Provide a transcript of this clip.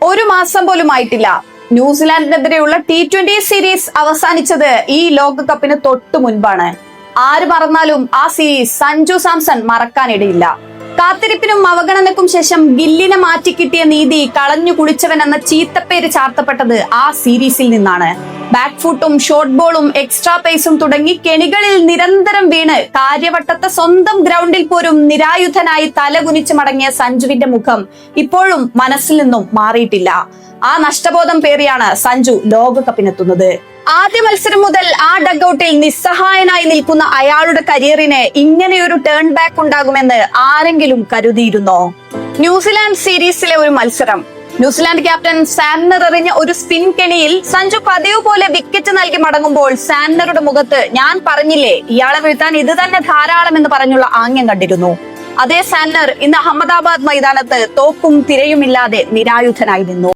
ഒരു മാസം പോലും ആയിട്ടില്ല ന്യൂസിലാൻഡിനെതിരെയുള്ള T20 സീരീസ് അവസാനിച്ചത് ഈ ലോകകപ്പിന് തൊട്ടു മുൻപാണ്. ആര് മറന്നാലും ആ സീരീസ് സഞ്ജു സാംസൺ മറക്കാനിടയില്ല. കാത്തിരിപ്പിനും അവഗണനക്കും ശേഷം ഗില്ലിനെ മാറ്റിക്കിട്ടിയ നീതി കളഞ്ഞു കുളിച്ചവൻ എന്ന ചീത്തപ്പേര് ചാർത്തപ്പെട്ടത് ആ സീരീസിൽ നിന്നാണ്. ബാക്ക് ഫുട്ടും ഷോർട്ട് ബോളും എക്സ്ട്രാ പേസും തുടങ്ങി കെണികളിൽ നിരന്തരം വീണ് കാര്യവട്ടത്തെ സ്വന്തം ഗ്രൗണ്ടിൽ പോലും നിരായുധനായി തലകുനിച്ച് മടങ്ങിയ സഞ്ജുവിന്റെ മുഖം ഇപ്പോഴും മനസ്സിൽ നിന്നും മാറിയിട്ടില്ല. ആ നഷ്ടബോധം പേറിയാണ് സഞ്ജു ലോകകപ്പിനെത്തുന്നത്. ആദ്യ മത്സരം മുതൽ ആ ഡഗ്ഔട്ടിൽ നിസ്സഹായനായി നിൽക്കുന്ന അയാളുടെ കരിയറിന് ഇങ്ങനെയൊരു ടേൺ ബാക്ക് ഉണ്ടാകുമെന്ന് ആരെങ്കിലും കരുതിയിരുന്നോ? ന്യൂസിലാൻഡ് സീരീസിലെ ഒരു മത്സരം. ന്യൂസിലാൻഡ് ക്യാപ്റ്റൻ സാന്റ്നർ എറിഞ്ഞ ഒരു സ്പിൻ കെണിയിൽ സഞ്ജു പതിവ് പോലെ വിക്കറ്റ് നൽകി മടങ്ങുമ്പോൾ സാന്റ്നറുടെ മുഖത്ത് ഞാൻ പറഞ്ഞില്ലേ ഇയാളെ വീഴ്ത്താൻ ഇത് തന്നെ ധാരാളം എന്ന് പറഞ്ഞുള്ള ആംഗ്യം കണ്ടിരുന്നു. അതേ സാന്റ്നർ ഇന്ന് അഹമ്മദാബാദ് മൈതാനത്ത് തോക്കും തിരയുമില്ലാതെ നിരായുധനായി നിന്നു.